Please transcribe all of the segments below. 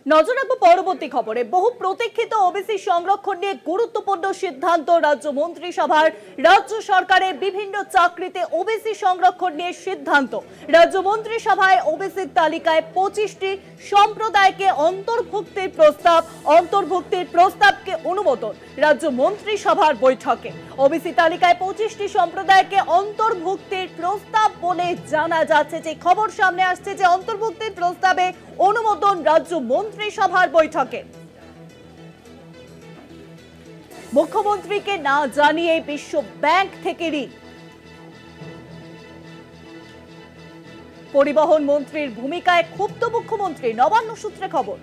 নজর রাখবো পরবর্তী খবরে। বহু প্রতীক্ষিত ওবিসি সংরক্ষণ নিয়ে গুরুত্বপূর্ণ সিদ্ধান্ত রাজ্য মন্ত্রিসভার। রাজ্য সরকারের বিভিন্ন চাকরিতে ওবিসি সংরক্ষণ নিয়ে সিদ্ধান্ত। রাজ্য মন্ত্রিসভায় ওবিসির তালিকায় 25টি সম্প্রদায়কে অন্তর্ভুক্তির প্রস্তাবকে অনুমোদন রাজ্য মন্ত্রিসভার বৈঠকে। ওবিসি তালিকায় 25টি সম্প্রদায়কে অন্তর্ভুক্তির প্রস্তাব বলে জানা যাচ্ছে। যে খবর সামনে আসছে যে অন্তর্ভুক্তির প্রস্তাবে অনুমোদন রাজ্য মন্ত্রিসভার বৈঠকে। মুখ্যমন্ত্রীকে না জানিয়ে বিশ্ব ব্যাংক থেকে ঋণ। পরিবহন মন্ত্রীর ভূমিকায় ক্ষুব্ধ মুখ্যমন্ত্রী, নবান্ন সূত্রে খবর।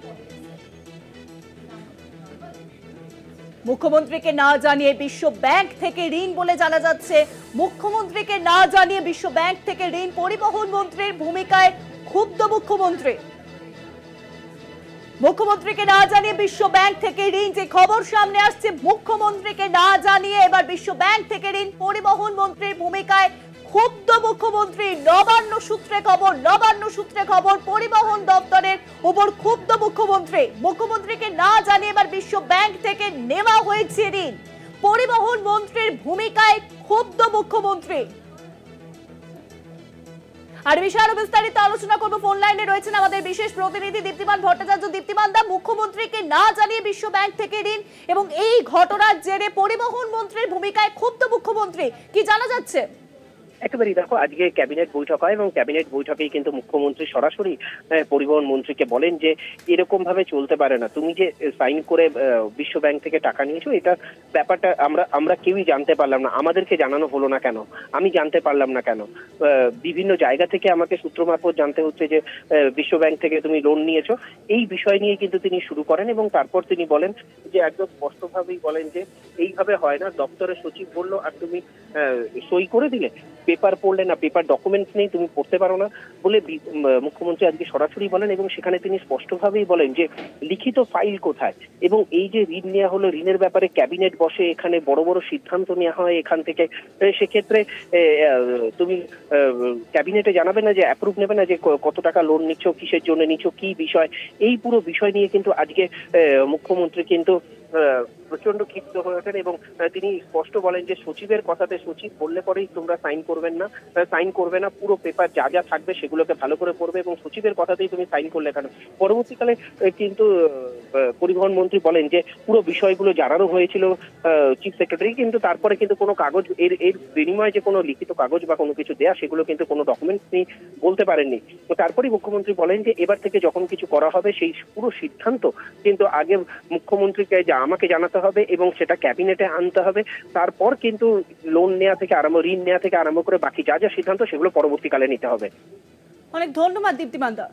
মুখ্যমন্ত্রীকে না জানিয়ে বিশ্ব ব্যাংক থেকে ঋণ বলে জানা যাচ্ছে। মুখ্যমন্ত্রীকে না জানিয়ে বিশ্ব ব্যাংক থেকে ঋণ, পরিবহন মন্ত্রীর ভূমিকায় ক্ষুব্ধ মুখ্যমন্ত্রী। মুখ্যমন্ত্রীকে না জানিয়ে বিশ্ব ব্যাংক থেকে ঋণ, যে খবর সামনে আসছে মুখ্যমন্ত্রীকে না জানিয়ে এবার বিশ্ব ব্যাংক থেকে ঋণ, পরিবহন মন্ত্রীর ভূমিকায় ক্ষুব্ধ মুখ্যমন্ত্রী, নবান্ন সূত্রে খবর। পরিবহন দপ্তরের উপর ক্ষুব্ধ মুখ্যমন্ত্রী। মুখ্যমন্ত্রীকে না জানিয়ে এবার বিশ্ব ব্যাংক থেকে নেওয়া হয়েছে ঋণ, পরিবহন মন্ত্রীর ভূমিকায় ক্ষুব্ধ মুখ্যমন্ত্রী। আর বিষয়ে বিস্তারিত আলোচনা করব। ফোন লাইনে রয়েছেন আমাদের বিশেষ প্রতিনিধি দীপ্তিমান ভট্টাচার্য। দীপ্তিমান দা, মুখ্যমন্ত্রীকে না জানিয়ে বিশ্ব ব্যাংক থেকে ঋণ এবং এই ঘটনার জেরে পরিবহন মন্ত্রীর ভূমিকায় ক্ষুব্ধ মুখ্যমন্ত্রী, কি জানা যাচ্ছে? একেবারেই দেখো, আজকে ক্যাবিনেট বৈঠক হয় এবং ক্যাবিনেট বৈঠকেই কিন্তু মুখ্যমন্ত্রী সরাসরি পরিবহন মন্ত্রীকে বলেন যে এরকম ভাবে চলতে পারে না। তুমি যে সাইন করে বিশ্ব ব্যাংক থেকে টাকা নিয়েছো, এটা ব্যাপারটা আমরা কেউই জানতে পারলাম না, আমাদেরকে জানানো হলো না কেন, আমি জানতে পারলাম না কেন। বিভিন্ন জায়গা থেকে আমাকে সূত্র মারফত জানতে হচ্ছে যে বিশ্ব ব্যাংক থেকে তুমি লোন নিয়েছো। এই বিষয় নিয়ে কিন্তু তিনি শুরু করেন এবং তারপর তিনি বলেন যে একদম স্পষ্টভাবেই বলেন যে এইভাবে হয় না। দপ্তরের সচিব বললো আর তুমি সই করে দিলে, পেপার পড়লে না, পেপার ডকুমেন্টস নেই, তুমি পড়তে পারো না বলে মুখ্যমন্ত্রী আজকে সরাসরি বলেন। এবং সেখানে তিনি স্পষ্টভাবেই বলেন যে লিখিত ফাইল কোথায়। এবং এই যে ঋণ নেওয়া হলো, ঋণের ব্যাপারে ক্যাবিনেট বসে, এখানে বড় বড় সিদ্ধান্ত নেওয়া হয় এখান থেকে। সেক্ষেত্রে তুমি ক্যাবিনেটে জানাবে না যে অ্যাপ্রুভ নেবে না যে কত টাকা লোন নিচ্ছ, কিসের জন্য নিচ্ছ, কি বিষয়। এই পুরো বিষয় নিয়ে কিন্তু আজকে মুখ্যমন্ত্রী কিন্তু প্রচন্ড ক্ষিপ্ত হয়ে ওঠেন এবং তিনি স্পষ্ট বলেন যে সচিবের কথাতে, সচিব বললে পরেই তোমরা সাইন করবে না, পুরো পেপার যা যা থাকবে সেগুলোকে ভালো করে পড়বে এবং সচিবের কথাতেই তুমি সাইন করলে কেন। পরবর্তীকালে কিন্তু পরিবহন মন্ত্রী বলেন যে পুরো বিষয়গুলো জানানো হয়েছিল চিফ সেক্রেটারি, কিন্তু তারপরে কিন্তু কোনো কাগজ, এর বিনিময়ে যে কোনো লিখিত কাগজ বা কোনো কিছু দেয়া, সেগুলো কিন্তু কোনো ডকুমেন্টস নেই, বলতে পারেননি। তো তারপরেই মুখ্যমন্ত্রী বলেন যে এবার থেকে যখন কিছু করা হবে সেই পুরো সিদ্ধান্ত কিন্তু আগে মুখ্যমন্ত্রীকে আমাকে জানাতে হবে এবং সেটা ক্যাবিনেটে আনতে হবে। তারপর কিন্তু লোন নেওয়া থেকে ঋণ নেওয়া থেকে আরম্ভ করে বাকি যা যা সিদ্ধান্ত সেগুলো পরবর্তীকালে নিতে হবে। অনেক ধন্যবাদ দীপ্তিমান দা।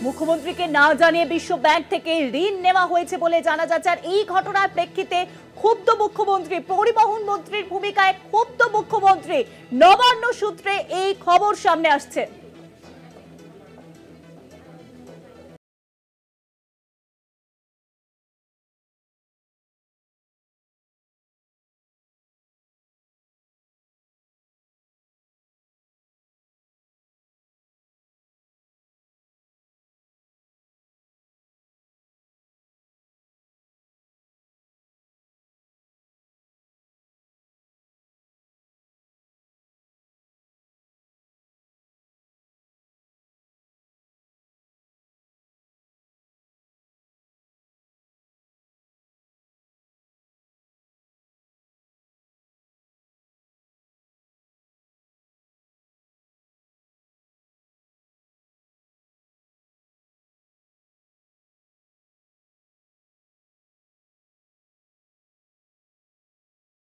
মুখ্যমন্ত্রীকে না জানিয়ে বিশ্ব ব্যাংক থেকে ঋণ নেওয়া হয়েছে বলে জানা যাচ্ছে। আর এই ঘটনার প্রেক্ষিতে ক্ষুব্ধ মুখ্যমন্ত্রী, পরিবহন মন্ত্রীর ভূমিকায় ক্ষুব্ধ মুখ্যমন্ত্রী, নবান্ন সূত্রে এই খবর সামনে আসছে।